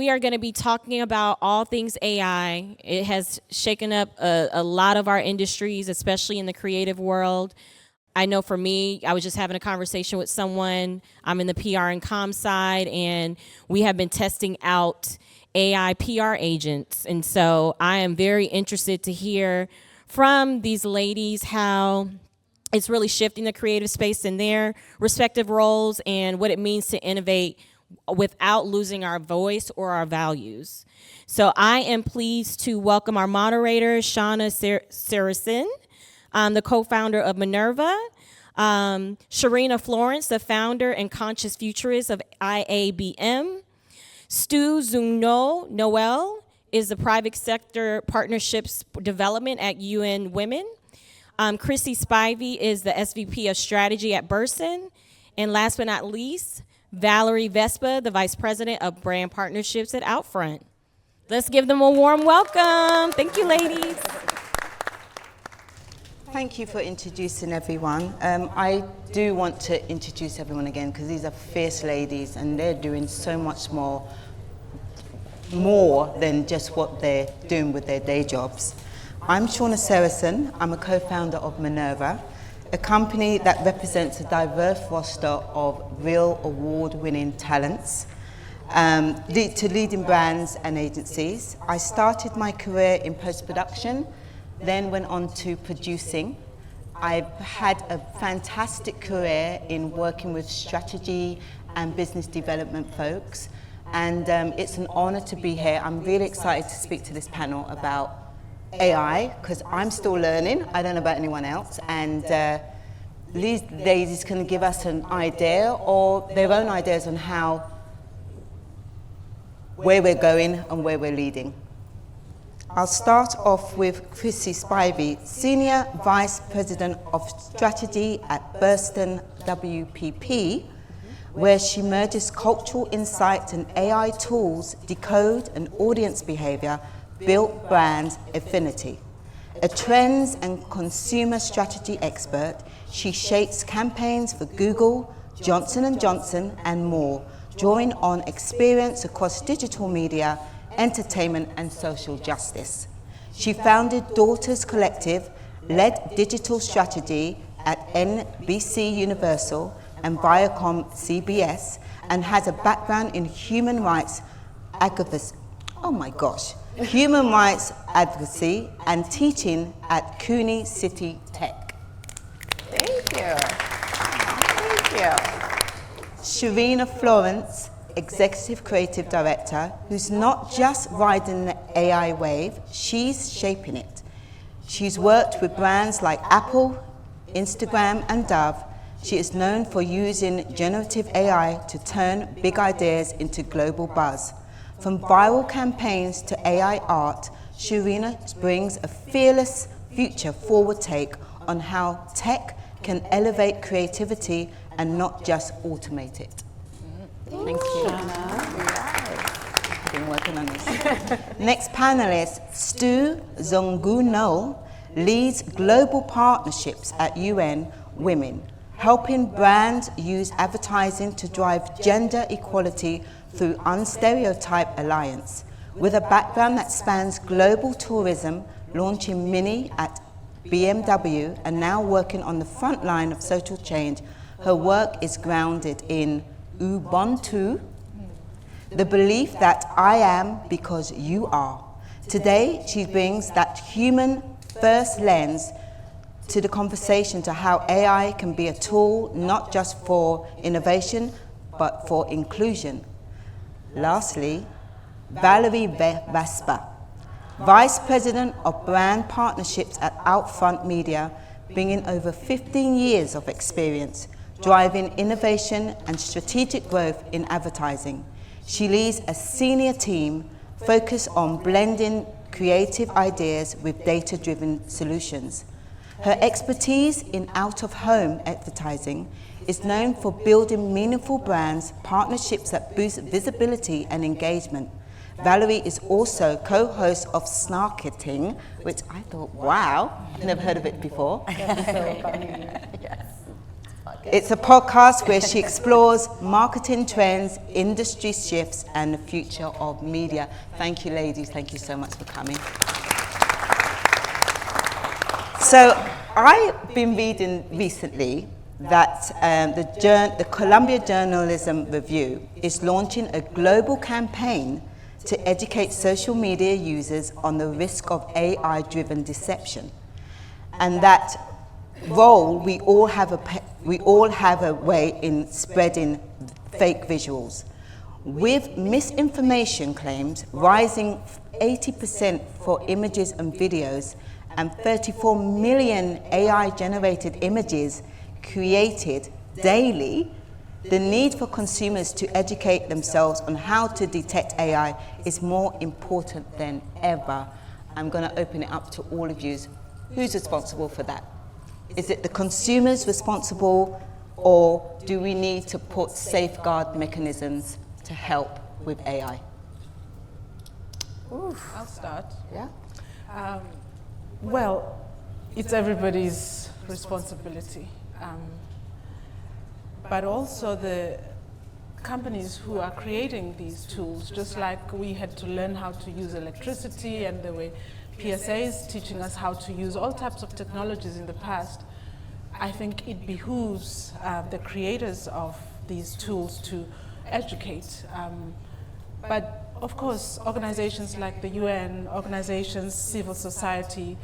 we are going to be talking about all things AI. It has shaken up a lot of our industries, especially in the creative world. I know for me, I was just having a conversation with someone. I'm in the PR and comm side, and we have been testing out AI PR agents. And so I am very interested to hear from these ladies how it's really shifting the creative space in their respective roles and what it means to innovate without losing our voice or our values. So I am pleased to welcome our moderator, Shauna Seresin, the co-founder of Minerva, Sherina Florence, the founder and Conscious Futurist of IABM, Sthu Zungu-Noël is the private sector partnerships development at UN Women. Crissy Spivey is the SVP of Strategy at Burson. And last but not least, Valerie Vespa, the Vice President of Brand Partnerships at OUTFRONT. Let's give them a warm welcome. Thank you, ladies. Thank you for introducing everyone. I do want to introduce everyone again because these are fierce ladies and they're doing so much more than just what they're doing with their day jobs. I'm Shauna Seresin. I'm a co-founder of Minerva, a company that represents a diverse roster of real award-winning talents to leading brands and agencies. I started my career in post-production, then went on to producing. I've had a fantastic career in working with strategy and business development folks, and it's an honor to be here. I'm really excited to speak to this panel about AI, because I'm still learning. I don't know about anyone else, and these ladies can give us an idea or their own ideas on where we're going and where we're leading. I'll start off with Crissy Spivey, Senior Vice President of Strategy at Burson WPP, where she merges cultural insights and AI tools, decode and audience behavior, built brands affinity. A trends and consumer strategy expert, she shapes campaigns for Google, Johnson & Johnson, and more, drawing on experience across digital media, entertainment, and social justice. She founded Daughters Collective, led digital strategy at NBC Universal and Viacom CBS, and has a background in human rights advocacy. Human rights advocacy and teaching at CUNY City Tech. Thank you. Thank you. Sherina Florence, Executive Creative Director, who's not just riding the AI wave, she's shaping it. She's worked with brands like Apple, Instagram, and Dove. She is known for using generative AI to turn big ideas into global buzz. From viral campaigns to AI art, Sherina brings a fearless future-forward take on how tech can elevate creativity and not just automate it. Thank you. I've been working on this. Next panelist, Sthu Zungu-Noël, leads global partnerships at UN Women, helping brands use advertising to drive gender equality through Unstereotype Alliance. With a background that spans global tourism, launching Mini at BMW, and now working on the front line of social change, her work is grounded in Ubuntu, the belief that I am because you are. Today, she brings that human-first lens to the conversation to how AI can be a tool not just for innovation, but for inclusion. Lastly, Valerie Vespa, Vice President of Brand Partnerships at OUTFRONT Media, bringing over 15 years of experience, driving innovation and strategic growth in advertising. She leads a senior team focused on blending creative ideas with data-driven solutions. Her expertise in out-of-home advertising is known for building meaningful brands, partnerships that boost visibility and engagement. Valerie is also co-host of Snarketing, which I thought, wow, I've never heard of it before. That's so funny. Yes. It's a podcast where she explores marketing trends, industry shifts, and the future of media. Thank you, ladies. Thank you so much for coming. So I've been reading recently that the Columbia Journalism Review is launching a global campaign to educate social media users on the risk of AI-driven deception, and that role we all have a way in spreading fake visuals, with misinformation claims rising 80% for images and videos, and 34 million AI-generated images created daily. The need for consumers to educate themselves on how to detect AI is more important than ever. I'm going to open it up to all of you. Who's responsible for that? Is it the consumers responsible, or do we need to put safeguard mechanisms to help with AI? Oof. I'll start. Yeah. Well, it's everybody's responsibility. But also the companies who are creating these tools, just like we had to learn how to use electricity, and the way PSA is teaching us how to use all types of technologies in the past, I think it behooves the creators of these tools to educate. But of course, organizations like the UN, organizations, civil society,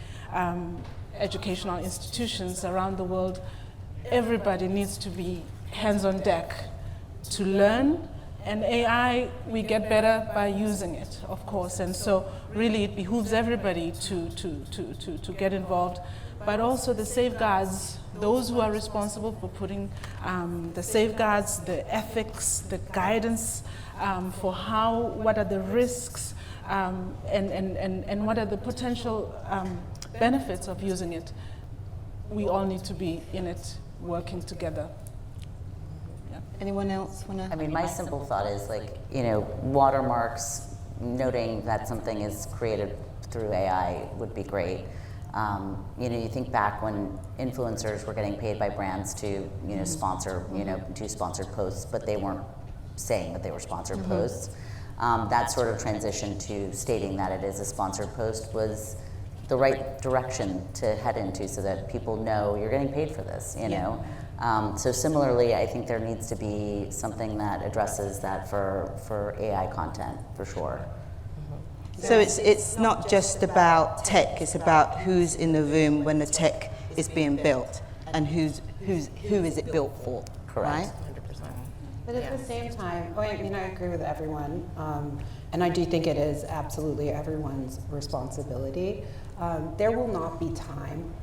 educational institutions around the world, everybody needs to be hands on deck to learn. And AI, we get better by using it, of course. And so really it behooves everybody to get involved. But also the safeguards, those who are responsible for putting the safeguards, the ethics, the guidance for what are the risks and what are the potential benefits of using it. We all need to be in it, working together. Anyone else want to? I mean, my simple thought is like, watermarks, noting that something is created through AI would be great. You think back when influencers were getting paid by brands to, sponsor, do sponsored posts, but they weren't saying that they were sponsored posts. That sort of transition to stating that it is a sponsored post was the right direction to head into, so that people know you're getting paid for this, know. So similarly, I think there needs to be something that addresses that for AI content, for sure. So it's not just about tech, it's about who's in the room when the tech is being built, and who is it built for, Correct. right? 100%. But at the same time, I agree with everyone, and I do think it is absolutely everyone's responsibility. There will not be time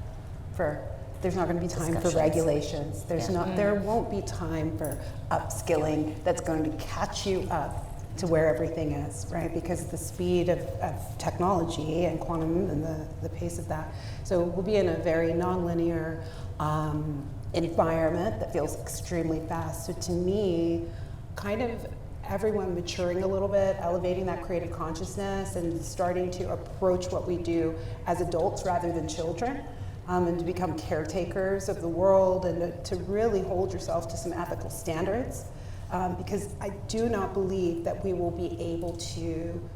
there's not going to be time for regulations. There won't be time for upskilling that's going to catch you up to where everything is, right? Because the speed of technology and quantum and the pace of that. So we'll be in a very nonlinear environment that feels extremely fast. So to me, kind of everyone maturing a little bit, elevating that creative consciousness and starting to approach what we do as adults rather than children. And to become caretakers of the world, and to really hold yourself to some ethical standards. Because I do not believe that we will be able to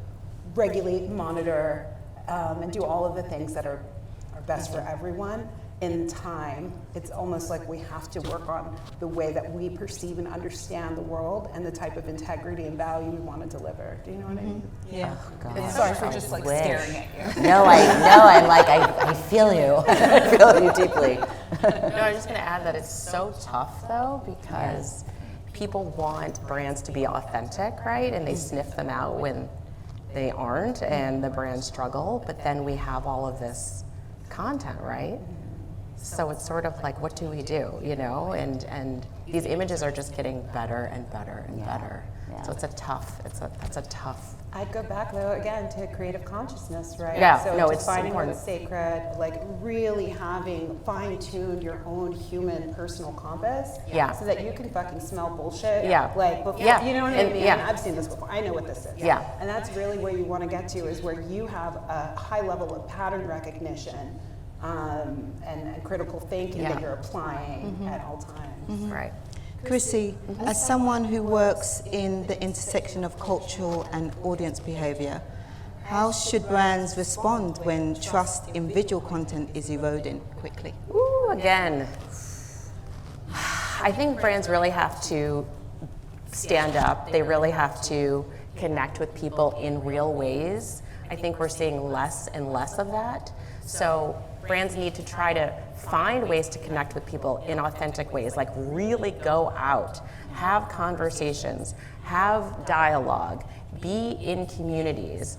regulate, monitor, and do all of the things that are best for everyone in time. It's almost like we have to work on the way that we perceive and understand the world and the type of integrity and value we want to deliver. Do you know what I mean? Yeah. Oh, Sorry for just staring at you. No, I'm like, I feel you. I feel you deeply. No, I'm just going to add that it's so tough though, because people want brands to be authentic, right? And they sniff them out when they aren't, and the brands struggle. But then we have all of this content, right? So it's sort of like, what do we do, And these images are just getting better and better and better. Yeah. So that's a tough. I'd go back though again to creative consciousness, right? Yeah, so no, just it's finding important. what's sacred, like really having fine-tuned your own human personal compass. Yeah. So that you can fucking smell bullshit. Yeah. Like before, Yeah. you know what I And- mean? yeah. I've seen this before. I know what this is. Yeah. And that's really where you want to get to, is where you have a high level of pattern recognition and critical thinking that you're applying at all times. Right. Crissy, as someone who works in the intersection of cultural and audience behavior, how should brands respond when trust in visual content is eroding quickly? Ooh, again, I think brands really have to stand up. They really have to connect with people in real ways. I think we're seeing less and less of that. So brands need to try to find ways to connect with people in authentic ways, like really go out, have conversations, have dialogue, be in communities,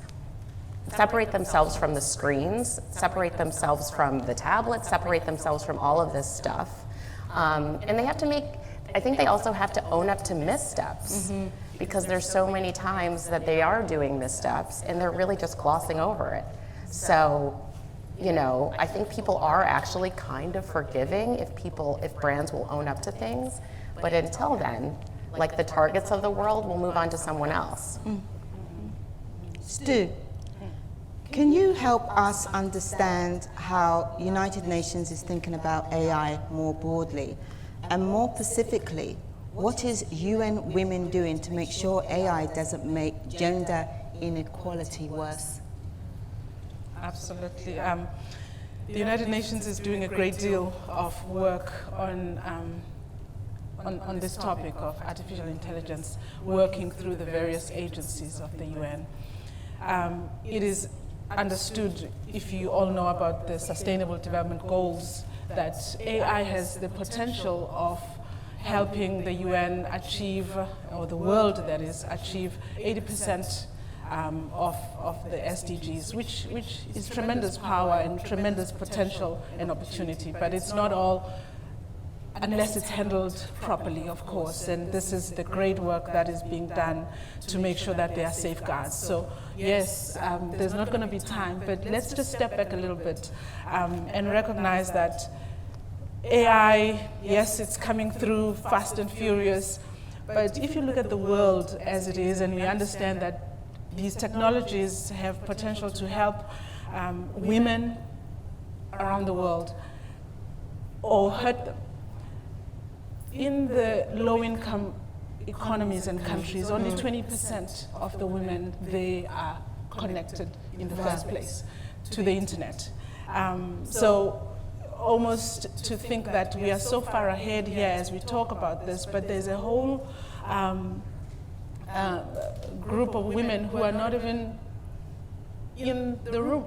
separate themselves from the screens, separate themselves from the tablets, separate themselves from all of this stuff. And they have to I think they also have to own up to missteps, because there's so many times that they are doing missteps and they're really just glossing over it. So, I think people are actually kind of forgiving if brands will own up to things. But until then, like the Targets of the world will move on to someone else. Sthu, can you help us understand how United Nations is thinking about AI more broadly? And more specifically, what is UN Women doing to make sure AI doesn't make gender inequality worse? Absolutely. The United Nations is doing a great deal of work on this topic of artificial intelligence, working through the various agencies of the UN. It is understood, if you all know about the Sustainable Development Goals, that AI has the potential of helping the UN achieve, or the world that is, achieve 80% of the SDGs, which is tremendous power and tremendous potential and opportunity, but it's not all unless it's handled properly, of course, and this is the great work that is being done to make sure that there are safeguards. So yes, there's not going to be time, but let's just step back a little bit and recognize that AI, yes, it's coming through fast and furious, but if you look at the world as it is, and we understand that these technologies have potential to help women around the world or hurt them. In the low-income economies and countries, only 20% of the women, they are connected in the first place to the internet. So almost to think that we are so far ahead here as we talk about this, but there's a whole group of women who are not even in the room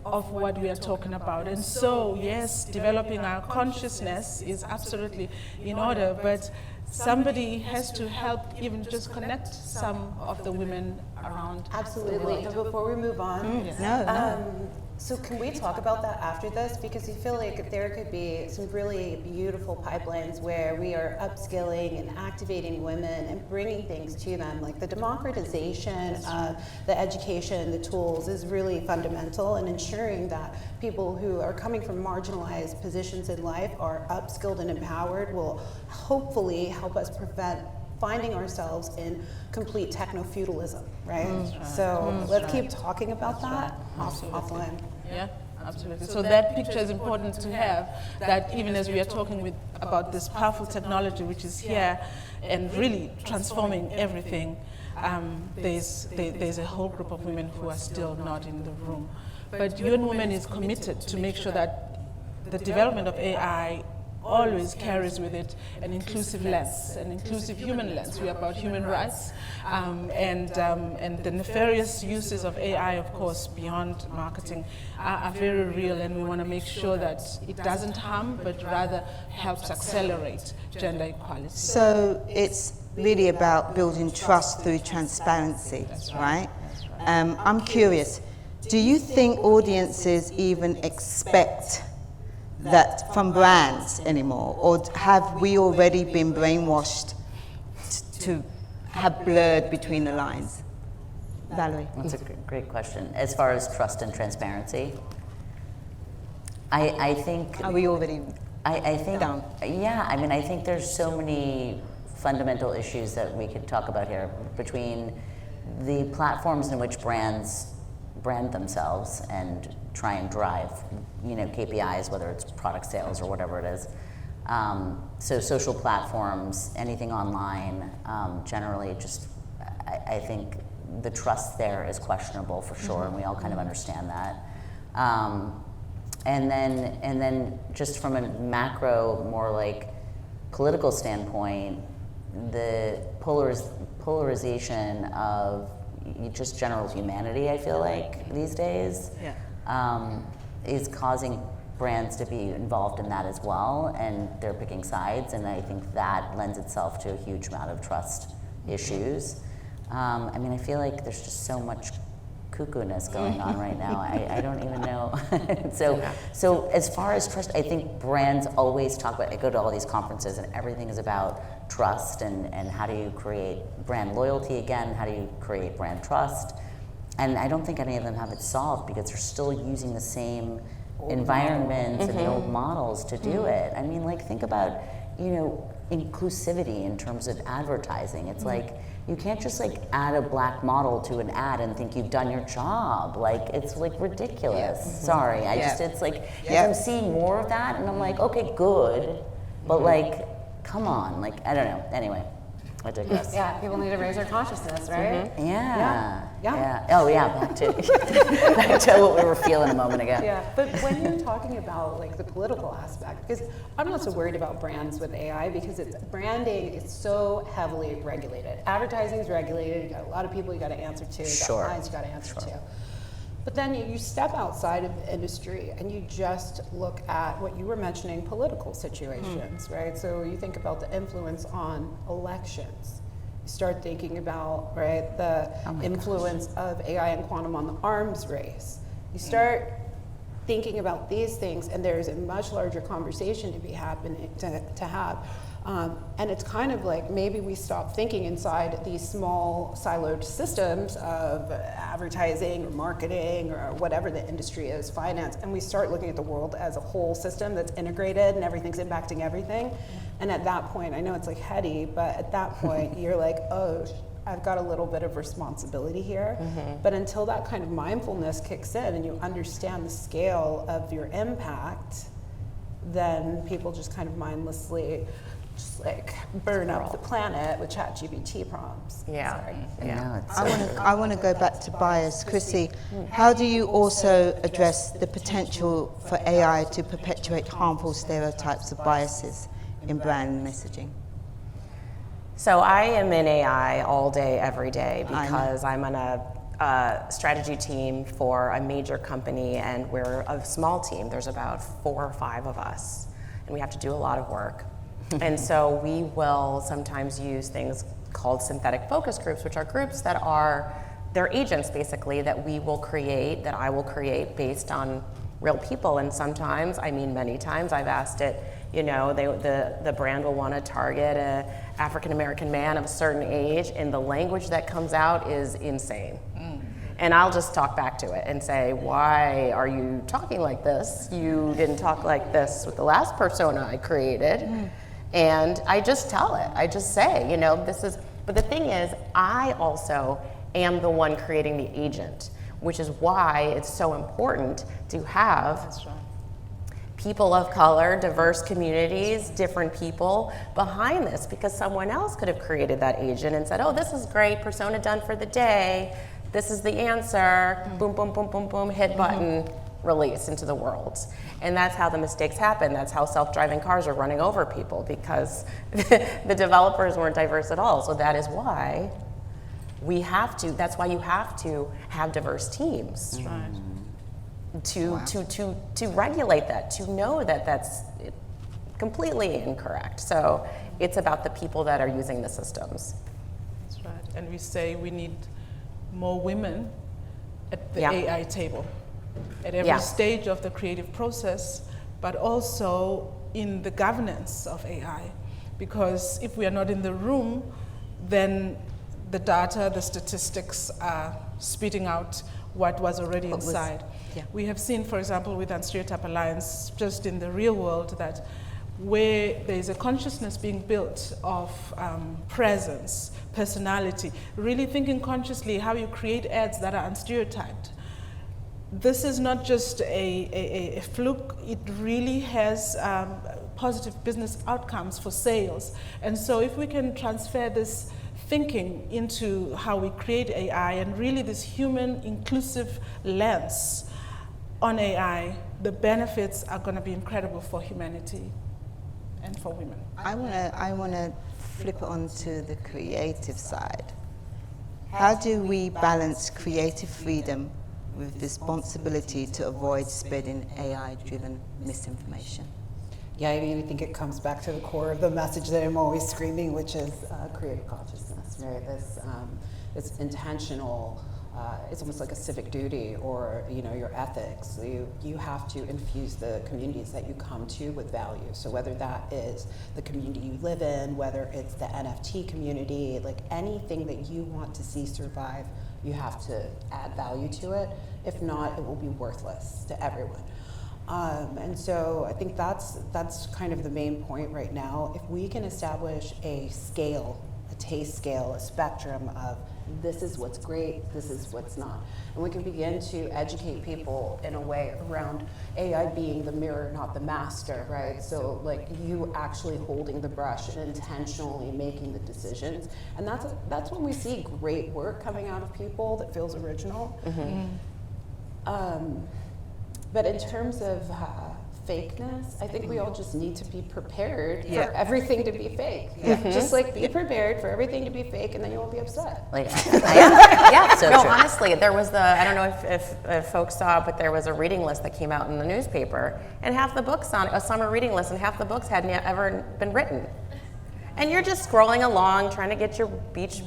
of what we are talking about. And so, yes, developing our consciousness is absolutely in order, but somebody has to help even just connect some of the women around. Absolutely. And before we move on, so can we talk about that after this? Because I feel like there could be some really beautiful pipelines where we are upskilling and activating women and bringing things to them. Like the democratization of the education, the tools is really fundamental, and ensuring that people who are coming from marginalized positions in life are upskilled and empowered will hopefully help us prevent finding ourselves in complete techno-feudalism, right? So let's keep talking about that offline. Yeah, absolutely. So that picture is important to have, that even as we are talking about this powerful technology which is here and really transforming everything, there's a whole group of women who are still not in the room. But UN Women is committed to make sure that the development of AI always carries with it an inclusive lens, an inclusive human lens. We are about human rights, and the nefarious uses of AI, of course, beyond marketing, are very real, and we want to make sure that it doesn't harm, but rather helps accelerate gender equality. So it's really about building trust through transparency, right? I'm curious, do you think audiences even expect that from brands anymore, or have we already been brainwashed to have blurred between the lines? Valerie? That's a great question. As far as trust and transparency, I think... Are we already I think down? Yeah, I mean, I think there's so many fundamental issues that we could talk about here between the platforms in which brands brand themselves and try and drive, KPIs, whether it's product sales or whatever it is. So social platforms, anything online, generally just, I think the trust there is questionable for sure, and we all kind of understand that. And then just from a macro, more like political standpoint, the polarization of just general humanity, I feel like, these days, is causing brands to be involved in that as well, and they're picking sides, and I think that lends itself to a huge amount of trust issues. I feel like there's just so much cuckoo-ness going on right now. I don't even know. So as far as trust, I think brands always talk about, I go to all these conferences and everything is about trust and how do you create brand loyalty again, how do you create brand trust? And I don't think any of them have it solved because they're still using the same environments and the old models to do it. I mean, like, think about, inclusivity in terms of advertising. It's like, you can't just like add a black model to an ad and think you've done your job. Like, it's like ridiculous. Sorry, it's like, I'm seeing more of that and I'm like, okay, good, but like, come on, like, I don't know. Anyway, I digress. Yeah, people need to raise their consciousness, right? Yeah. Oh yeah, back to what we were feeling a moment ago. Yeah, but when you're talking about like the political aspect, because I'm not so worried about brands with AI because branding is so heavily regulated. Advertising is regulated. You got a lot of people you got to answer to. You got clients you got to answer to. But then you step outside of the industry and you just look at what you were mentioning, political situations, right? So you think about the influence on elections. You start thinking about, right, the influence of AI and quantum on the arms race. You start thinking about these things, and there's a much larger conversation to be happening to have. And it's kind of like maybe we stop thinking inside these small siloed systems of advertising or marketing or whatever the industry is, finance, and we start looking at the world as a whole system that's integrated and everything's impacting everything. And at that point, I know it's like heady, but at that point you're like, oh, I've got a little bit of responsibility here. But until that kind of mindfulness kicks in and you understand the scale of your impact, then people just kind of mindlessly just like burn up the planet with ChatGPT prompts. I want to go back to bias. Crissy, how do you also address the potential for AI to perpetuate harmful stereotypes of biases in brand messaging? So I am in AI all day, every day, because I'm on a strategy team for a major company, and we're a small team. There's about 4 or 5 of us, and we have to do a lot of work. And so we will sometimes use things called synthetic focus groups, which are groups that they're agents basically that we will create, that I will create based on real people. And sometimes, many times I've asked it, the brand will want to target an African-American man of a certain age, and the language that comes out is insane. And I'll just talk back to it and say, why are you talking like this? You didn't talk like this with the last persona I created. And I just tell it. I just say, this is, but the thing is, I also am the one creating the agent, which is why it's so important to have people of color, diverse communities, different people behind this, because someone else could have created that agent and said, oh, this is great, persona done for the day. This is the answer, boom, boom, boom, boom, boom, hit button, release into the world. And that's how the mistakes happen. That's how self-driving cars are running over people, because the developers weren't diverse at all. So that is why that's why you have to have diverse teams. To regulate that, to know that that's completely incorrect. So it's about the people that are using the systems. That's right. And we say we need more women at the AI table, at every stage of the creative process, but also in the governance of AI. Because if we are not in the room, then the data, the statistics are spitting out what was already inside. We have seen, for example, with Unstereotype Alliance, just in the real world, that where there is a consciousness being built of presence, personality, really thinking consciously how you create ads that are unstereotyped. this is not just a fluke, it really has positive business outcomes for sales. And so if we can transfer this thinking into how we create AI and really this human inclusive lens on AI, the benefits are going to be incredible for humanity and for women. I want to flip it onto the creative side. How do we balance creative freedom with responsibility to avoid spreading AI-driven misinformation? Yeah, I mean, I think it comes back to the core of the message that I'm always screaming, which is creative consciousness, right? This intentional, it's almost like a civic duty, or your ethics. You have to infuse the communities that you come to with value. So whether that is the community you live in, whether it's the NFT community, like anything that you want to see survive, you have to add value to it. If not, it will be worthless to everyone. And so I think that's kind of the main point right now. If we can establish a scale, a taste scale, a spectrum of this is what's great, this is what's not. And we can begin to educate people in a way around AI being the mirror, not the master, right? So like you actually holding the brush and intentionally making the decisions. And that's when we see great work coming out of people that feels original. But in terms of fakeness, I think we all just need to be prepared for everything to be fake. Just like be prepared for everything to be fake, and then you won't be upset. Like, yeah, so no, true. honestly, there was I don't know if folks saw, but there was a reading list that came out in the newspaper, and half the books on a summer reading list, and half the books hadn't ever been written. And you're just scrolling along, trying to get your beach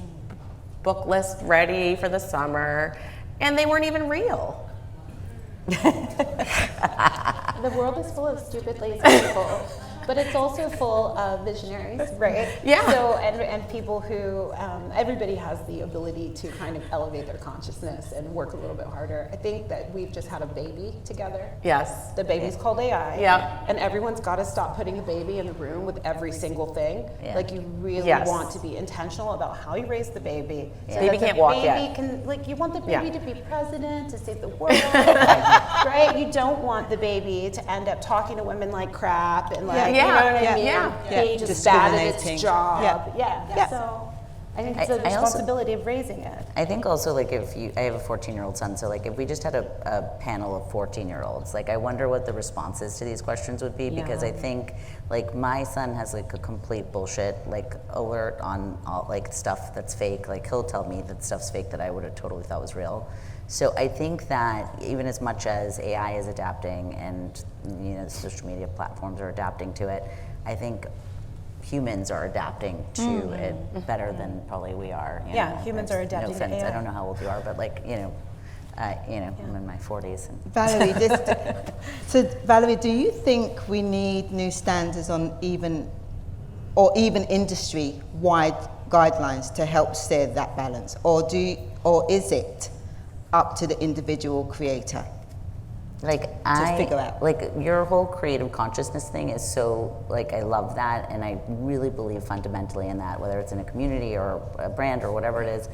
book list ready for the summer, and they weren't even real. The world is full of stupid, lazy people, but it's also full of visionaries, right? Yeah. So, and people who, everybody has the ability to kind of elevate their consciousness and work a little bit harder. I think that we've just had a baby together. Yes. The baby's called AI. Yeah. And everyone's got to stop putting a baby in the room with every single thing. Yeah. Like you really Yes. want to be intentional about how you raise the baby. So Baby that the can't walk baby yet. can, like you want the Yeah. baby to be president, to save the world, right? You don't want the baby to end up talking to women like crap and like, Yeah. you know what I Yeah. mean? Yeah. Being just bad at its Discriminating. job. Yeah. Yeah. So I think it's a I also- responsibility of raising it. I think also like I have a 14-year-old son, so like if we just had a panel of 14-year-olds, like I wonder what the responses to these questions would be, because I think like my son has like a complete bullshit like alert on all like stuff that's fake. Like he'll tell me that stuff's fake that I would have totally thought was real. So I think that even as much as AI is adapting and the social media platforms are adapting to it, I think humans are adapting to it better than probably we are. you Yeah, know. humans are adapting No to offense, I AI. don't know how old you are, but like I'm in my 40s. And Valerie, Valerie, do you think we need new standards on even industry-wide guidelines to help steer that balance, or is it up to the individual creator? like figure out. like your whole creative consciousness thing is so like I love that, and I really believe fundamentally in that, whether it's in a community or a brand or whatever it is.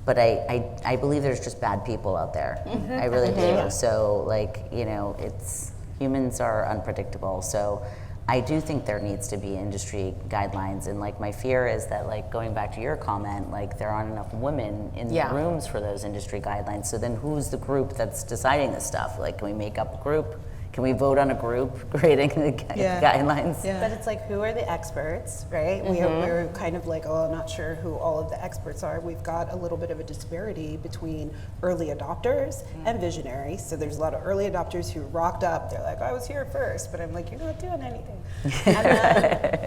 But I believe there's just bad people out there. I really do. So like it's humans are unpredictable. So I do think there needs to be industry guidelines, and like my fear is that like going back to your comment, like there aren't enough women in the rooms for those industry guidelines. So then who's the group that's deciding this stuff? Like can we make up a group? Can we vote on a group creating the guidelines? But it's like, who are the experts, right? We're kind of like, I'm not sure who all of the experts are. We've got a little bit of a disparity between early adopters and visionaries. So there's a lot of early adopters who rocked up. They're like, I was here first, but I'm like, you're not doing anything.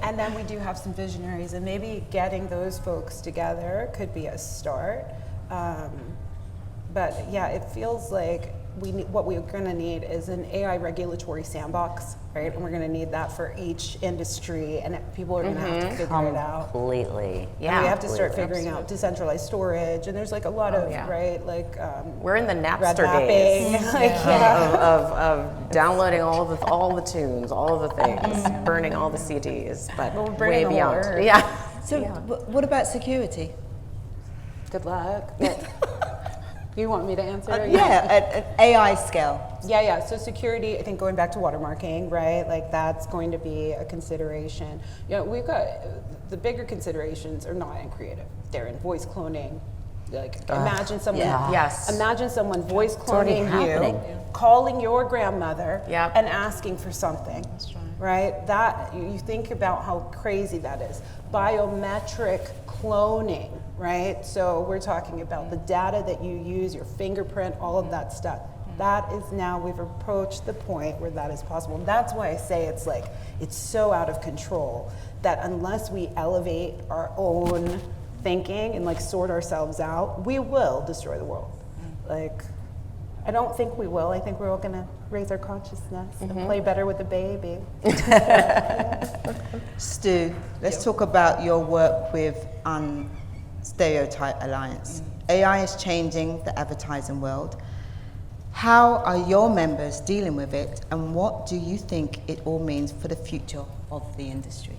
and then we do have some visionaries, and maybe getting those folks together could be a start. But yeah, it feels like what we're going to need is an AI regulatory sandbox, right? And we're going to need that for each industry, and people are going to have to figure it out. Completely. And we have to start figuring out decentralized storage, and there's like a lot of right, like We're in the red Napster mapping, days like of downloading all the tunes, all of the things, burning all the CDs, but we're way burning the beyond. word. Yeah. So what about security? good luck. You want me to answer? At AI scale. Yeah. So security, I think going back to watermarking, right? Like that's going to be a consideration. We've got the bigger considerations are not in creative. They're in voice cloning. Like imagine someone, imagine someone voice cloning you, calling your grandmother and asking for something. That's right. That you think about how crazy that is. Biometric cloning, right? So we're talking about the data that you use, your fingerprint, all of that stuff. That is now, we've approached the point where that is possible. That's why I say it's so out of control that unless we elevate our own thinking and like sort ourselves out, we will destroy the world. Like, I don't think we will. I think we're all gonna raise our consciousness and play better with the baby. Sthu, let's talk about your work with Stereotype Alliance. AI is changing the advertising world. How are your members dealing with it, and what do you think it all means for the future of the industry?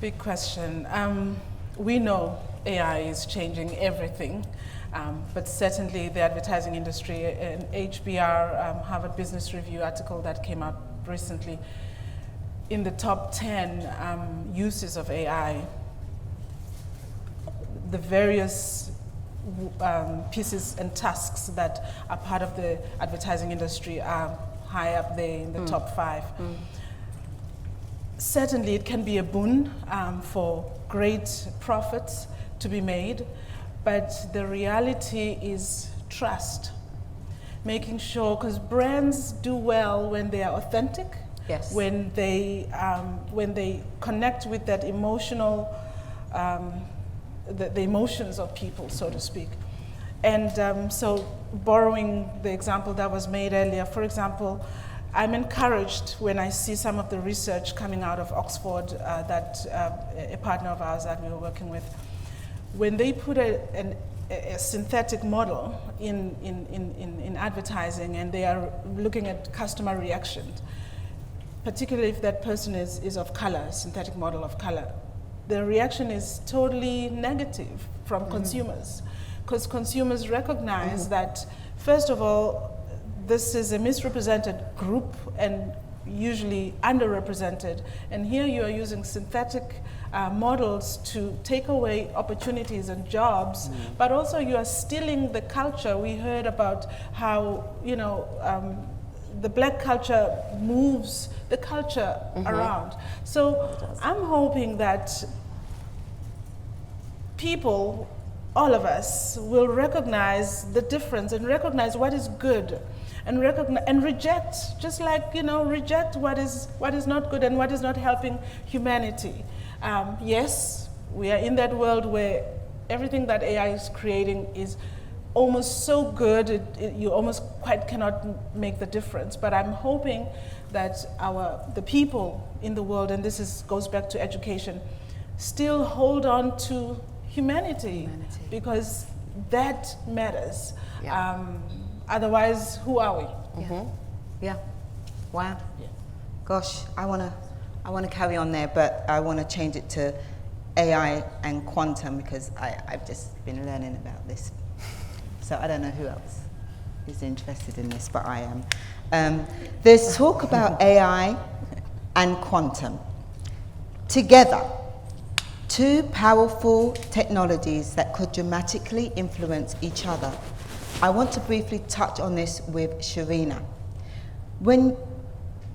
Big question. We know AI is changing everything, but certainly the advertising industry, an HBR, Harvard Business Review article that came out recently, in the top 10 uses of AI, the various pieces and tasks that are part of the advertising industry are high up there in the top 5. Certainly it can be a boon for great profits to be made, but the reality is trust. Making sure, because brands do well when they are authentic, when they connect with that emotional, the emotions of people, so to speak. And so borrowing the example that was made earlier, for example, I'm encouraged when I see some of the research coming out of Oxford that a partner of ours that we were working with, when they put a synthetic model in advertising and they are looking at customer reactions, particularly if that person is of color, synthetic model of color, the reaction is totally negative from consumers, because consumers recognize that, first of all, this is a misrepresented group and usually underrepresented. And here you are using synthetic models to take away opportunities and jobs, but also you are stealing the culture. We heard about how, the Black culture moves the culture around. So I'm hoping that people, all of us, will recognize the difference and recognize what is good and reject, just like, reject what is not good and what is not helping humanity. Yes, we are in that world where everything that AI is creating is almost so good, you almost quite cannot make the difference. But I'm hoping that the people in the world, and this goes back to education, still hold on to humanity. Because that matters. Otherwise, who are we? Wow. Gosh, I want to carry on there, but I want to change it to AI and quantum, because I've just been learning about this. So I don't know who else is interested in this, but I am. There's talk about AI and quantum together. Two powerful technologies that could dramatically influence each other. I want to briefly touch on this with Sherina. When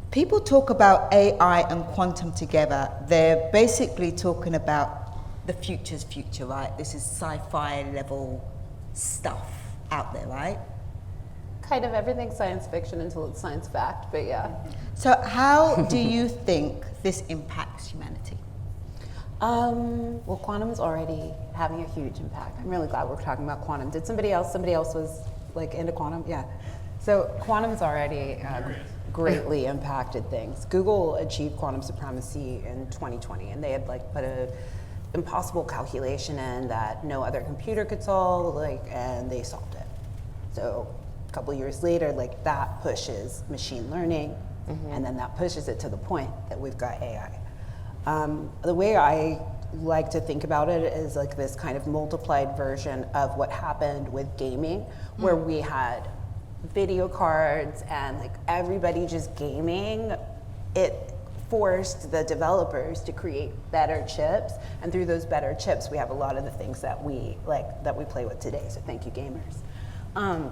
people talk about AI and quantum together, they're basically talking about the future's future, right? This is sci-fi level stuff out there, right? Kind of everything's science fiction until it's science fact, but yeah. So how do you think this impacts humanity? Well, quantum's already having a huge impact. I'm really glad we're talking about quantum. Did somebody else was like into quantum? Yeah. So quantum's already greatly impacted things. Google achieved quantum supremacy in 2020, and they had put a impossible calculation in that no other computer could solve, and they solved it. So a couple years later, that pushes machine learning, and then that pushes it to the point that we've got AI. The way I like to think about it as like this kind of multiplied version of what happened with gaming, where we had video cards and like everybody just gaming. It forced the developers to create better chips, and through those better chips we have a lot of the things that we play with today, so thank you, gamers.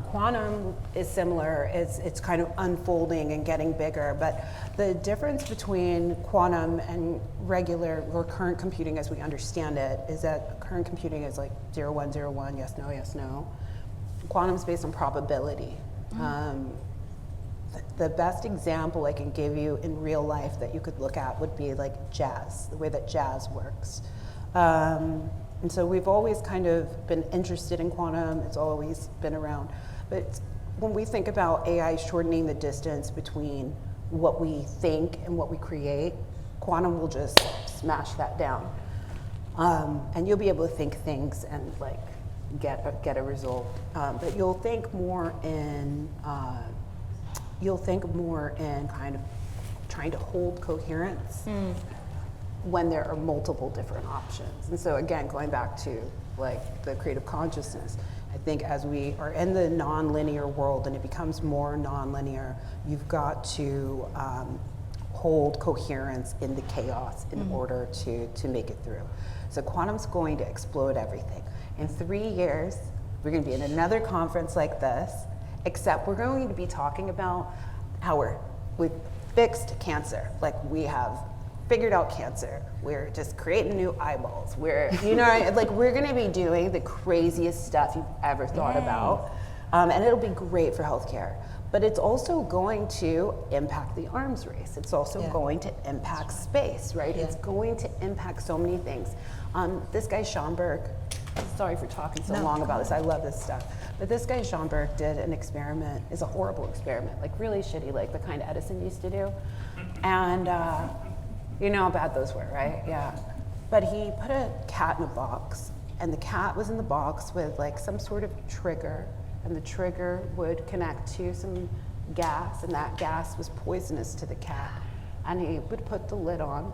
Quantum is similar. It's kind of unfolding and getting bigger, but the difference between quantum and regular or current computing as we understand it is that current computing is like 0, 1, 0, 1, yes, no. Quantum is based on probability. The best example I can give you in real life that you could look at would be like jazz, the way that jazz works. And so we've always kind of been interested in quantum, it's always been around. But when we think about AI shortening the distance between what we think and what we create, quantum will just smash that down. And you'll be able to think things and like get a result. But you'll think more in kind of trying to hold coherence when there are multiple different options. And so again, going back to like the creative consciousness, I think as we are in the non-linear world and it becomes more non-linear, you've got to hold coherence in the chaos in order to make it through. So quantum's going to explode everything. In 3 years, we're going to be in another conference like this, except we're going to be talking about how we've fixed cancer. Like we have figured out cancer. We're just creating new eyeballs. We're going to be doing the craziest stuff you've ever thought about. And it'll be great for healthcare. But it's also going to impact the arms race. It's also going to impact space, right? It's going to impact so many things. This guy Schomburg, sorry for talking so long about this, I love this stuff. But this guy Schomburg did an experiment, it's a horrible experiment, like really shitty, like the kind Edison used to do. And you know how bad those were, right? Yeah. But he put a cat in a box, and the cat was in the box with like some sort of trigger, and the trigger would connect to some gas, and that gas was poisonous to the cat. And he would put the lid on.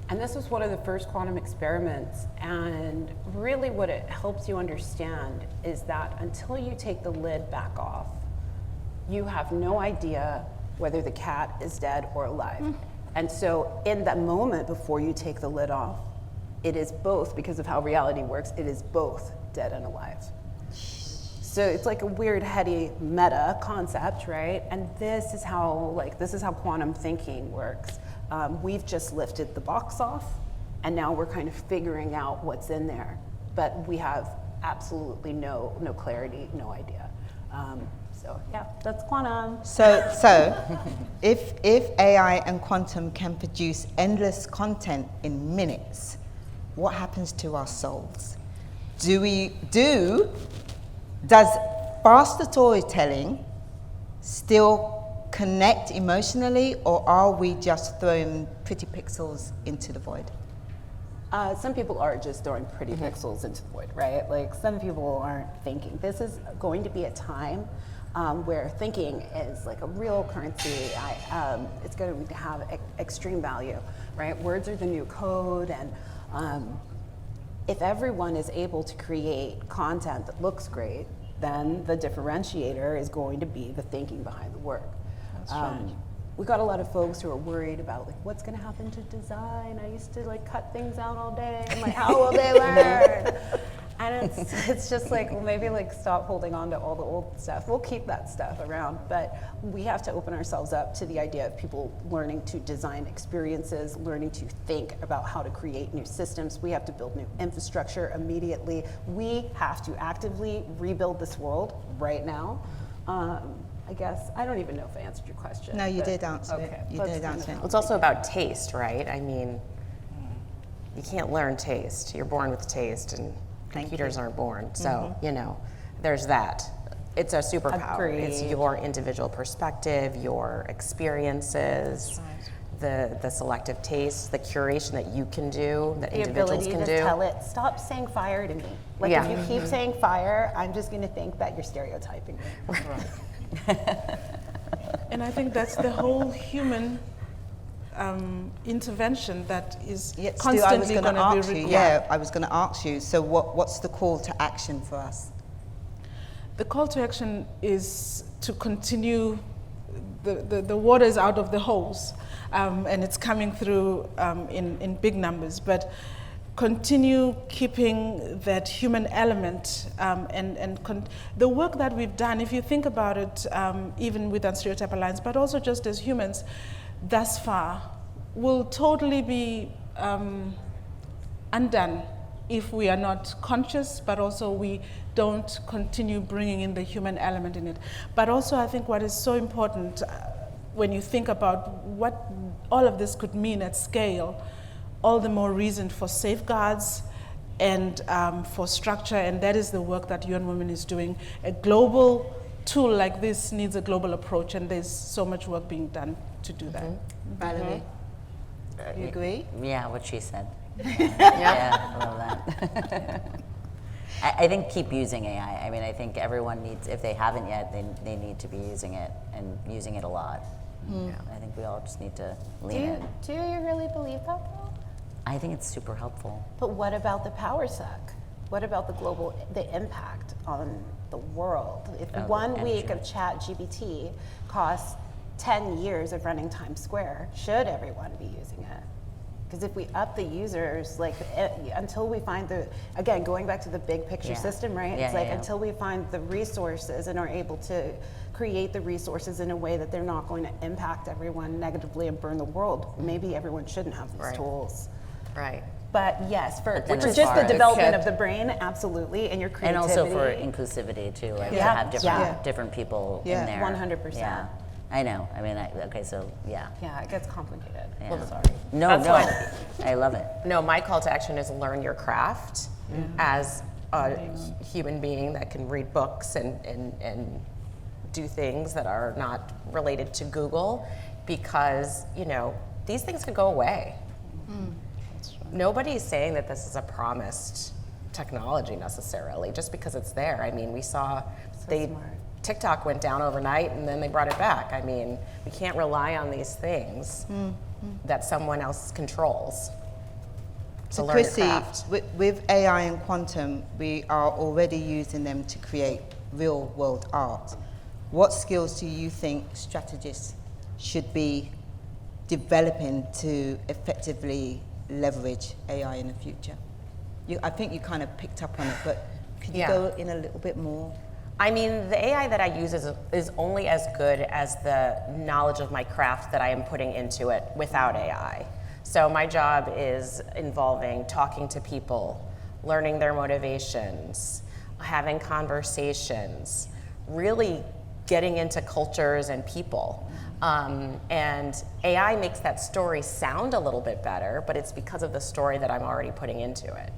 And this was one of the first quantum experiments, and really what it helps you understand is that until you take the lid back off, you have no idea whether the cat is dead or alive. And so in that moment before you take the lid off, it is both, because of how reality works, it is both dead and alive. So it's like a weird, heady meta concept, right? And this is how quantum thinking works. We've just lifted the box off, and now we're kind of figuring out what's in there. But we have absolutely no clarity, no idea. So yeah, that's quantum. So if AI and quantum can produce endless content in minutes, what happens to our souls? Does faster storytelling still connect emotionally, or are we just throwing pretty pixels into the void? Some people are just throwing pretty pixels into the void, right? Like some people aren't thinking. This is going to be a time where thinking is like a real currency. It's going to have extreme value, right? Words are the new code, and if everyone is able to create content that looks great, then the differentiator is going to be the thinking behind the work. That's right. We got a lot of folks who are worried about like what's going to happen to design. I used to like cut things out all day. I'm like, how will they learn? And it's just like, well, maybe like stop holding on to all the old stuff. We'll keep that stuff around, but we have to open ourselves up to the idea of people learning to design experiences, learning to think about how to create new systems. We have to build new infrastructure immediately. We have to actively rebuild this world right now. I guess, I don't even know if I answered your question. No, you did answer it. You did answer it. It's also about taste, right? I mean, you can't learn taste. You're born with taste, and computers aren't born. So, you know, there's that. It's a superpower. Agreed. It's your individual perspective, your experiences, the selective taste, the curation that you can do, that individuals can do. The ability to tell it, stop saying fire to me. Like if you keep saying fire, I'm just going to think that you're stereotyping me. And I think that's the whole human intervention that is Yeah, Stu, I was constantly going going to to ask be you. Yeah, I was going to ask you. So, what's the call to action for us? The call to action is to continue. The water is out of the hose, and it's coming through in big numbers. But continue keeping that human element, the work that we've done. If you think about it, even with Unstereotype Alliance, but also just as humans, thus far, will totally be undone if we are not conscious, but also we don't continue bringing in the human element in it. But also I think what is so important when you think about what all of this could mean at scale, all the more reason for safeguards and for structure, and that is the work that UN Women is doing. A global tool like this needs a global approach, and there's so much work being done to do that. Valerie, you agree? Yeah, what she said. Yeah, I love that. I think keep using AI. I mean, I think everyone needs, if they haven't yet, they need to be using it and using it a lot. Yeah, I think we all just need to lean in. Do you really believe that though? I think it's super helpful. But what about the power suck? What about the impact on the world? If 1 week of ChatGPT costs 10 years of running Times Square, should everyone be using it? Because if we up the users, until we find again, going back to the big picture system, right? It's until we find the resources and are able to create the resources in a way that they're not going to impact everyone negatively and burn the world, maybe everyone shouldn't have these tools. Right. But yes, for then as just far the as- development of the brain, absolutely, and your And creativity. also for inclusivity too, right? To Yeah. have different people in there. 100%. Yeah, I know. I mean, okay, so yeah. Yeah, it gets complicated. Yeah. Well, sorry. No, That's no, fine. I love it. No, my call to action is learn your craft as a human being that can read books and do things that are not related to Google, because, these things could go away. Nobody's saying that this is a promised technology necessarily, just because it's there. I mean, we saw TikTok went down overnight and then they brought it back. I mean, we can't rely on these things that someone else controls. So learn your Crissy, craft. with AI and quantum, we are already using them to create real world art. What skills do you think strategists should be developing to effectively leverage AI in the future? I think you kind of picked up on it, but could you go in a little bit more? I mean, the AI that I use is only as good as the knowledge of my craft that I am putting into it without AI. So my job is involving talking to people, learning their motivations, having conversations, really getting into cultures and people. And AI makes that story sound a little bit better, but it's because of the story that I'm already putting into it.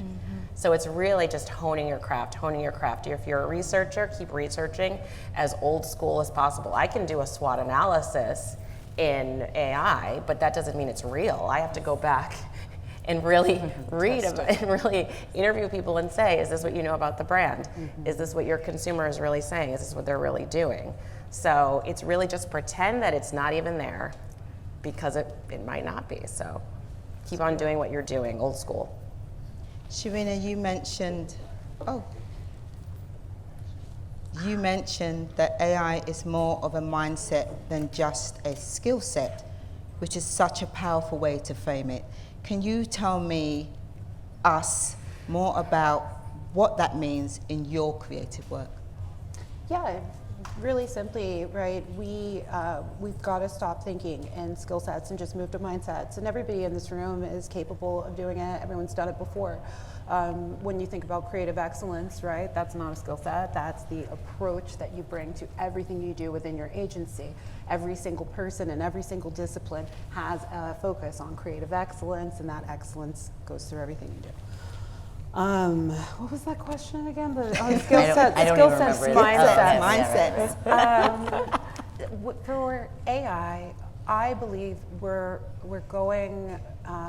So it's really just honing your craft. If you're a researcher, keep researching as old school as possible. I can do a SWOT analysis in AI, but that doesn't mean it's real. I have to go back and really read and really interview people and say, is this what you know about the brand? Is this what your consumer is really saying? Is this what they're really doing? So it's really just pretend that it's not even there, because it might not be. So keep on doing what you're doing, old school. Sherina, you mentioned that AI is more of a mindset than just a skill set, which is such a powerful way to frame it. Can you tell us more about what that means in your creative work? Yeah, really simply, right, we've got to stop thinking in skill sets and just move to mindsets. And everybody in this room is capable of doing it. Everyone's done it before. When you think about creative excellence, right, that's not a skill set. That's the approach that you bring to everything you do within your agency. Every single person in every single discipline has a focus on creative excellence, and that excellence goes through everything you do. What was that question again? The skill sets, I don't skill even sets, remember it. mindsets. For AI, I believe we're going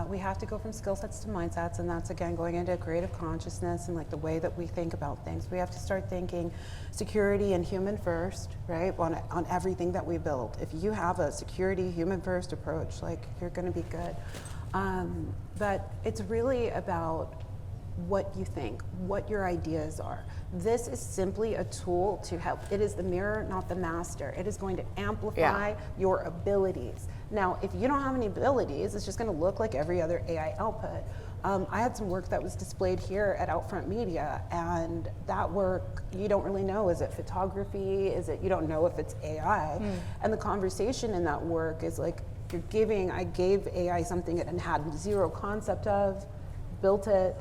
we have to go from skill sets to mindsets, and that's again going into creative consciousness and like the way that we think about things. We have to start thinking security and human first, right, on everything that we build. If you have a security, human first approach, like you're going to be good. But it's really about what you think, what your ideas are. This is simply a tool to help. It is the mirror, not the master. It is going to amplify your abilities. Now, if you don't have any abilities, it's just going to look like every other AI output. I had some work that was displayed here at OUTFRONT Media, and that work, you don't really know, is it photography? You don't know if it's AI. And the conversation in that work is like, I gave AI something it had zero concept of, built it,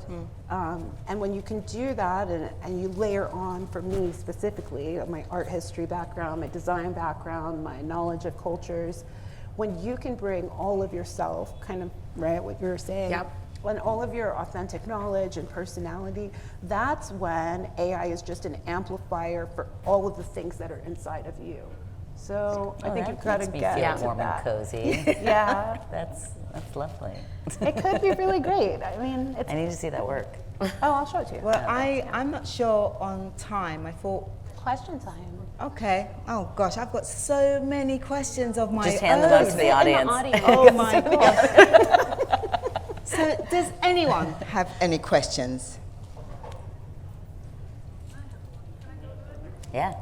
and when you can do that and you layer on, for me specifically, my art history background, my design background, my knowledge of cultures, when you can bring all of yourself, kind of, right, what you were saying, and all of your authentic knowledge and personality, that's when AI is just an amplifier for all of the things that are inside of you. So I think you've got to get feel warm that. and cozy. Yeah. That's lovely. It could be really great. I mean, I need to see that work. Oh, I'll show it to you. Well, I'm not sure on time. I thought, Question time. okay. Oh gosh, I've got so many questions of my own. Just hand them out to the audience. Oh my gosh. So does anyone have any questions? Yeah.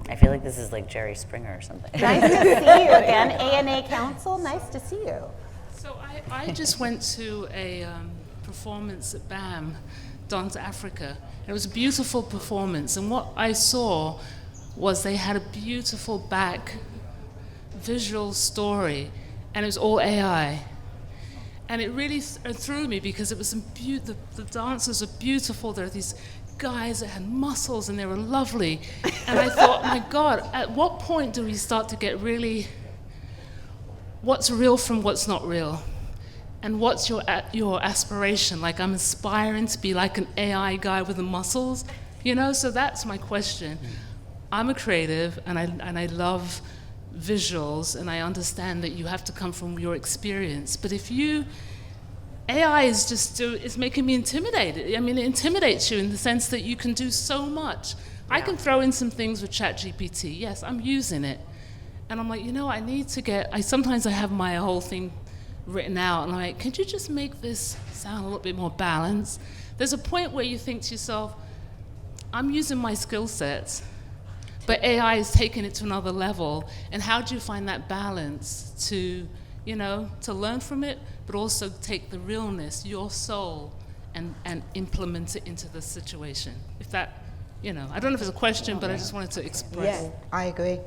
I feel like this is like Jerry Springer or something. Nice to see you again. ANA Council, nice to see you. So I just went to a performance at BAM, Dance Africa. It was a beautiful performance, and what I saw was they had a beautiful back visual story, and it was all AI. And it really threw me because it was the dancers are beautiful. There are these guys that had muscles and they were lovely. And I thought, my God, at what point do we start to get really what's real from what's not real? And what's your aspiration? Like, I'm aspiring to be like an AI guy with the muscles, you know? So that's my question. I'm a creative and I love visuals, and I understand that you have to come from your experience. But if AI is making me intimidated. I mean, it intimidates you in the sense that you can do so much. Yeah. I can throw in some things with ChatGPT. Yes, I'm using it. And I'm like, sometimes I have my whole thing written out, and I'm like, could you just make this sound a little bit more balanced? There's a point where you think to yourself, I'm using my skill sets, but AI is taking it to another level. And how do you find that balance to learn from it, but also take the realness, your soul, and implement it into the situation? If that, I don't know if it's a question, but I just wanted to express. Yeah, I agree.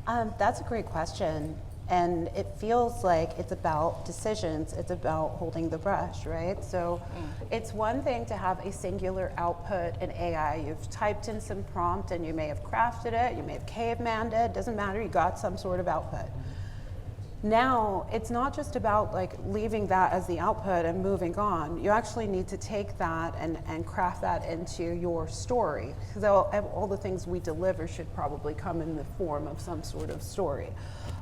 That's a great question. And it feels like it's about decisions, it's about holding the brush, right? So it's one thing to have a singular output in AI. You've typed in some prompt and you may have crafted it, you may have cavemanned it, doesn't matter, you got some sort of output. Now, it's not just about like leaving that as the output and moving on. You actually need to take that and craft that into your story. Because all the things we deliver should probably come in the form of some sort of story.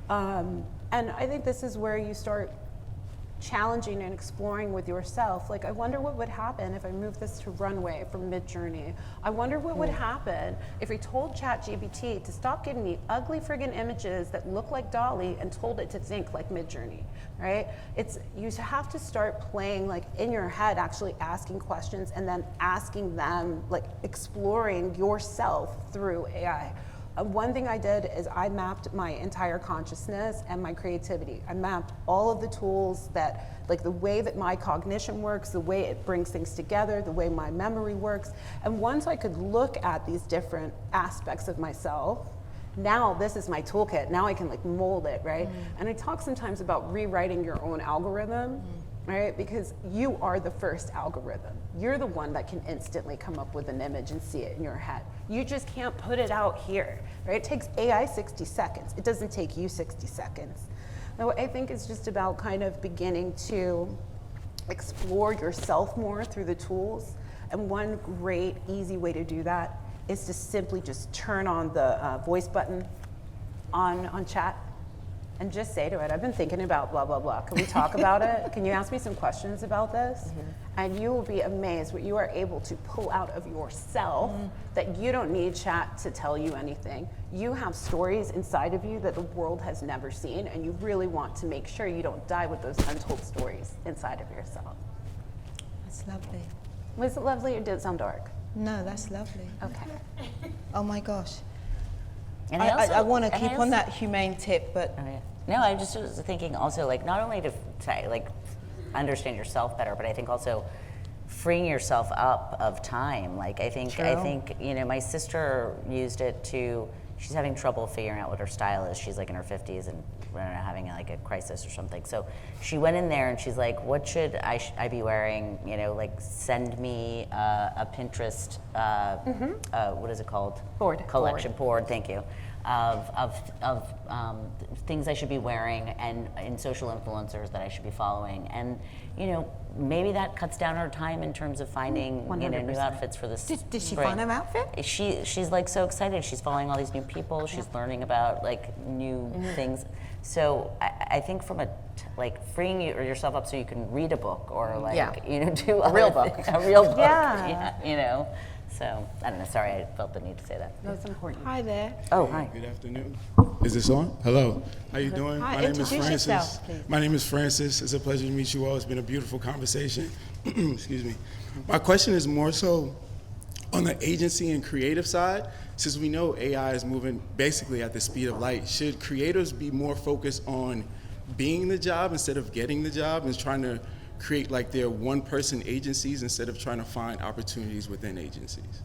And I think this is where you start challenging and exploring with yourself. Like, I wonder what would happen if I moved this to Runway from Midjourney. I wonder what would happen if we told ChatGPT to stop giving me ugly friggin' images that look like Dolly and told it to think like Midjourney, right? You have to start playing like in your head, actually asking questions and then asking them, like exploring yourself through AI. One thing I did is I mapped my entire consciousness and my creativity. I mapped all of the tools that, like the way that my cognition works, the way it brings things together, the way my memory works. And once I could look at these different aspects of myself, now this is my toolkit. Now I can like mold it, right? And I talk sometimes about rewriting your own algorithm, right? Because you are the first algorithm. You're the one that can instantly come up with an image and see it in your head. You just can't put it out here, right? It takes AI 60 seconds. It doesn't take you 60 seconds. So I think it's just about kind of beginning to explore yourself more through the tools. And one great, easy way to do that is to simply just turn on the voice button on chat and just say to it, I've been thinking about blah, blah, blah. Can we talk about it? Can you ask me some questions about this? And you will be amazed what you are able to pull out of yourself that you don't need chat to tell you anything. You have stories inside of you that the world has never seen, and you really want to make sure you don't die with those untold stories inside of yourself. That's lovely. Was it lovely or did it sound dark? No, that's lovely. Okay. Oh my gosh. And I want to and I keep on that humane tip, but Oh, yeah. No, I just was thinking also, like, not only to say, like, understand yourself better, but I think also freeing yourself up of time. Like, I think, you know, my sister used it to, she's having trouble figuring out what her style is. She's like in her 50s and having like a crisis or something. So she went in there and she's like, what should I be wearing? You know, like, send me a Pinterest, what is it called? Collection board, thank you. Of things I should be wearing and social influencers that I should be following. And, you know, maybe that cuts down her time in terms of finding, you know, new outfits for this did she spring. find an outfit? She's like so excited. She's following all these new people. She's learning about like new things. So I think from like freeing yourself up so you can read a book or like, you know, do A real book. A real book. Yeah. You know. So I don't know. Sorry, I felt the need to say that. That's important. Hi there. Oh, hi. Good afternoon. Is this on? Hello. How you doing? Hi, My name is introduce Francis. yourself, please. My name is Francis. It's a pleasure to meet you all. It's been a beautiful conversation. Excuse me. My question is more so on the agency and creative side. Since we know AI is moving basically at the speed of light, should creators be more focused on being the job instead of getting the job and trying to create like their one-person agencies instead of trying to find opportunities within agencies?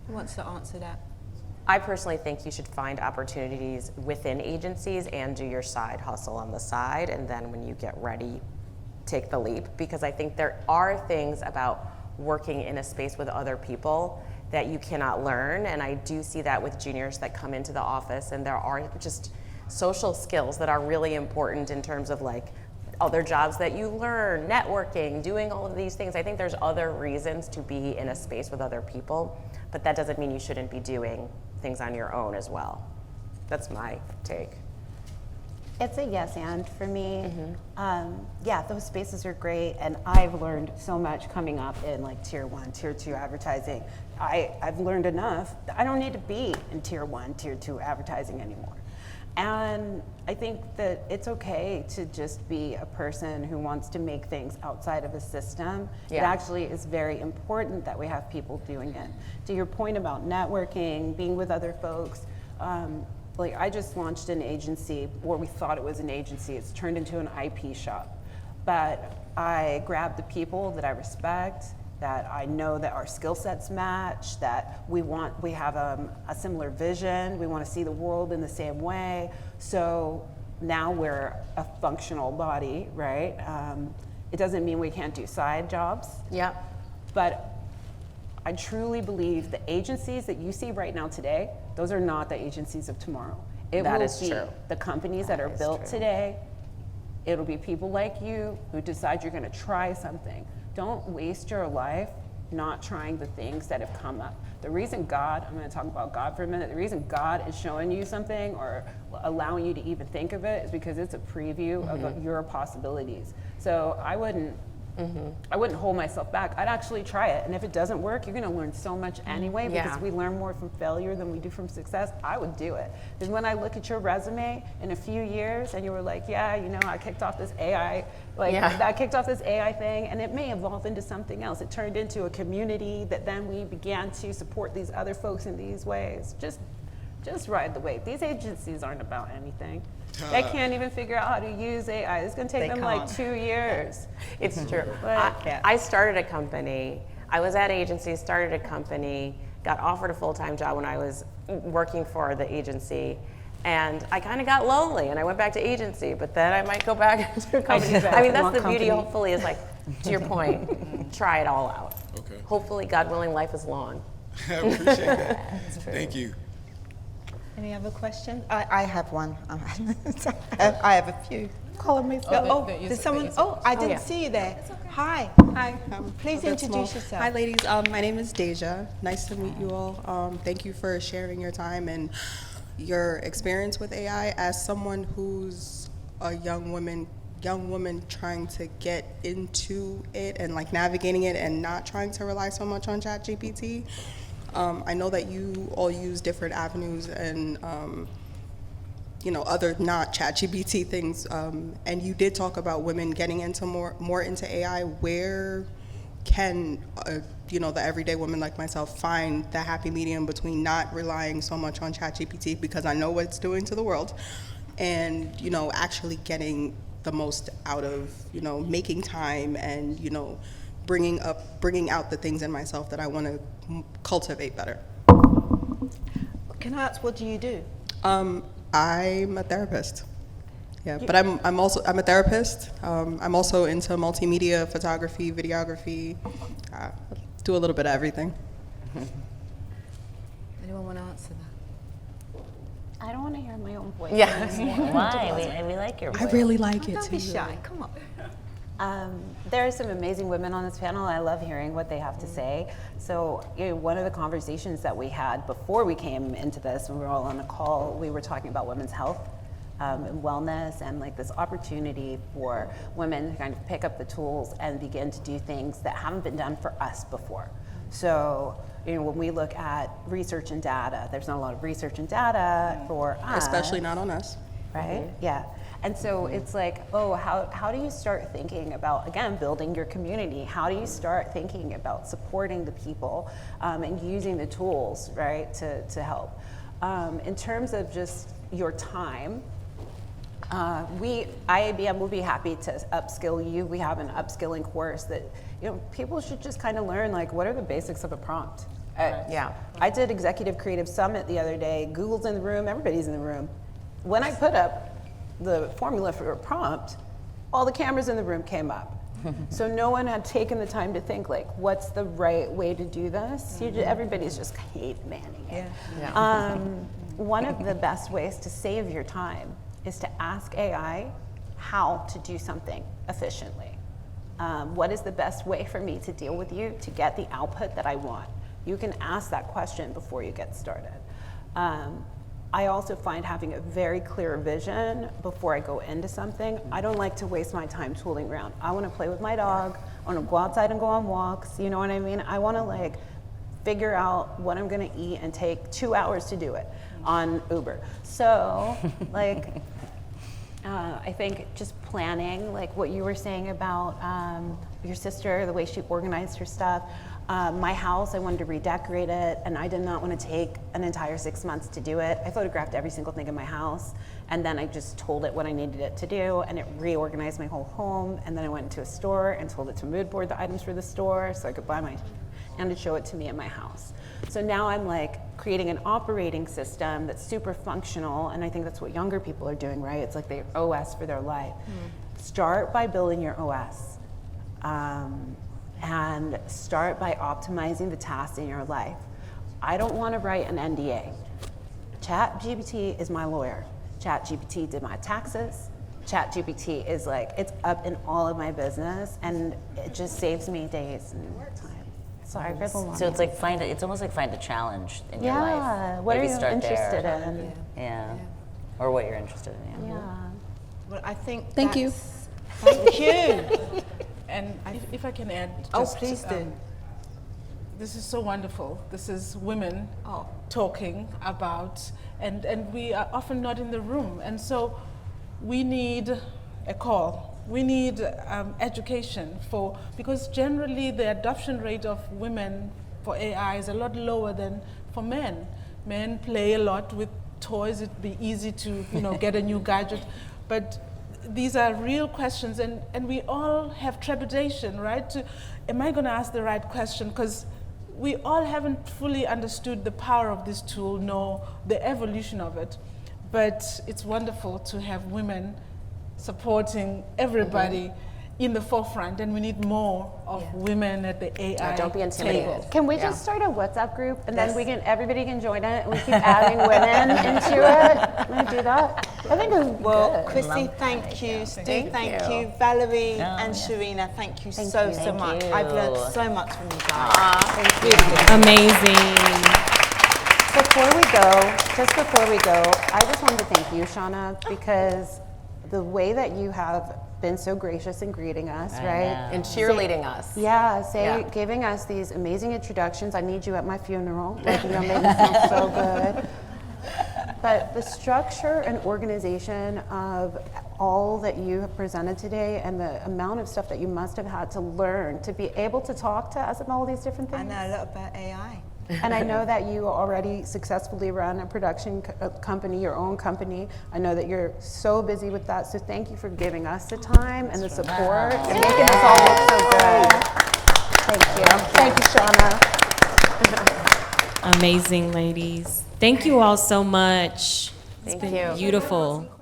Who wants to answer that? I personally think you should find opportunities within agencies and do your side hustle on the side, and then when you get ready, take the leap, because I think there are things about working in a space with other people that you cannot learn, and I do see that with juniors that come into the office, and there are just social skills that are really important in terms of like other jobs that you learn, networking, doing all of these things. I think there's other reasons to be in a space with other people, but that doesn't mean you shouldn't be doing things on your own as well. That's my take. It's a yes and for me. Yeah, those spaces are great, and I've learned so much coming up in like tier 1, tier 2 advertising. I've learned enough. I don't need to be in tier 1, tier 2 advertising anymore. And I think that it's okay to just be a person who wants to make things outside of a system. It actually is very important that we have people doing it. To your point about networking, being with other folks, like I just launched an agency, or we thought it was an agency. It's turned into an IP shop. But I grabbed the people that I respect, that I know that our skill sets match, that we have a similar vision, we want to see the world in the same way. So now we're a functional body, right? It doesn't mean we can't do side jobs. Yeah. But I truly believe the agencies that you see right now today, those are not the agencies of tomorrow. It That will is be true. the companies that are is built true. today. It'll be people like you who decide you're going to try something. Don't waste your life not trying the things that have come up. The reason God, I'm going to talk about God for a minute, the reason God is showing you something or allowing you to even think of it is because it's a preview of your possibilities. So I wouldn't hold myself back. I'd actually try it. And if it doesn't work, you're going to learn so much anyway, because we learn more from failure than we do from success. I would do it. Because when I look at your resume in a few years and you were like, yeah, you know, I kicked off this AI, I kicked off this AI thing, and it may evolve into something else. It turned into a community that then we began to support these other folks in these ways. Just ride the wave. These agencies aren't about anything. They can't even figure out how to use AI. It's going to take them like 2 years. It's true. I started a company. I was at agency, started a company, got offered a full-time job when I was working for the agency, and I kind of got lonely, and I went back to agency, but then I might go back to a company. I mean, that's the beauty, hopefully, is like, to your point, try it all out. Okay. Hopefully, God willing, life is long. I appreciate that. Thank you. Any other questions? I have one. I have a few. Calling myself. There's someone. I didn't see you there. Hi. Hi. Please introduce yourself. Hi, ladies. My name is Deja. Nice to meet you all. Thank you for sharing your time and your experience with AI as someone who's a young woman trying to get into it and like navigating it and not trying to rely so much on ChatGPT. I know that you all use different avenues and other not ChatGPT things, and you did talk about women getting into more into AI. Where can the everyday woman like myself find the happy medium between not relying so much on ChatGPT, because I know what it's doing to the world, and actually getting the most out of making time and bringing out the things in myself that I want to cultivate better. Can I ask, what do you do? I'm a therapist. Yeah, but I'm a therapist. I'm also into multimedia, photography, videography. Do a little bit of everything. Anyone want to answer that? I don't want to hear my own voice. Yeah. Why? We like your voice. I really like it Don't be too. shy. Come on. There are some amazing women on this panel. I love hearing what they have to say. So one of the conversations that we had before we came into this, when we were all on a call, we were talking about women's health and wellness, and like this opportunity for women to kind of pick up the tools and begin to do things that haven't been done for us before. So when we look at research and data, there's not a lot of research and data for us. Especially not on us. Right? Yeah. And so it's like, how do you start thinking about, again, building your community? How do you start thinking about supporting the people and using the tools, right, to help? In terms of just your time, IABM will be happy to upskill you. We have an upskilling course that people should just kind of learn, like, what are the basics of a prompt? Yeah. I did Executive Creative Summit the other day. Google's in the room, everybody's in the room. When I put up the formula for a prompt, all the cameras in the room came up. So no one had taken the time to think, like, what's the right way to do this? Everybody's just cavemanning it. Yeah. One of the best ways to save your time is to ask AI how to do something efficiently. What is the best way for me to deal with you to get the output that I want? You can ask that question before you get started. I also find having a very clear vision before I go into something. I don't like to waste my time tooling around. I want to play with my dog. I want to go outside and go on walks. You know what I mean? I want to figure out what I'm going to eat and take 2 hours to do it on Uber. So I think just planning, like what you were saying about your sister, the way she organized her stuff. My house, I wanted to redecorate it, and I did not want to take an entire 6 months to do it. I photographed every single thing in my house, and then I just told it what I needed it to do, and it reorganized my whole home. And then I went into a store and told it to mood board the items for the store so I could buy and to show it to me in my house. So now I'm creating an operating system that's super functional, and I think that's what younger people are doing, right? It's like their OS for their life. Start by building your OS. And start by optimizing the tasks in your life. I don't want to write an NDA. ChatGPT is my lawyer. ChatGPT did my taxes. ChatGPT is it's up in all of my business, and it just saves me days and time. Sorry for the long. So it's it's almost like find a challenge in your life. Yeah. What Maybe are you start interested there. in? Yeah. Or what you're interested in. Yeah. Well, I think Thank you. Thank you. And if I can add, Please do. This is so wonderful. This is women talking about, and we are often not in the room. And so we need a call. We need education because generally the adoption rate of women for AI is a lot lower than for men. Men play a lot with toys. It'd be easy to get a new gadget, but these are real questions, and we all have trepidation, right? Am I going to ask the right question? Because we all haven't fully understood the power of this tool, nor the evolution of it. But it's wonderful to have women supporting everybody in the forefront, and we need more of women at the AI Don't be intimidated. table. Can we just start a WhatsApp group, and then everybody can join it, and we keep adding women into it? Can we do that? I think it's good. Crissy, thank you. Sthu, thank you. Valerie and Sherina, thank you so much. I've learned so much from you guys. Amazing. before we go, I just wanted to thank you, Shauna, because the way that you have been so gracious in greeting us, right? And cheerleading us. Yeah, giving us these amazing introductions. I need you at my funeral. Like, you know, made me feel so good. But the structure and organization of all that you have presented today and the amount of stuff that you must have had to learn to be able to talk to us about all these different things. I know a lot about AI. And I know that you already successfully run a production company, your own company. I know that you're so busy with that. So thank you for giving us the time and the support and making us all look so good. Thank you. Thank you, Shauna. Amazing, ladies. Thank you all so much. It's Thank been you. beautiful.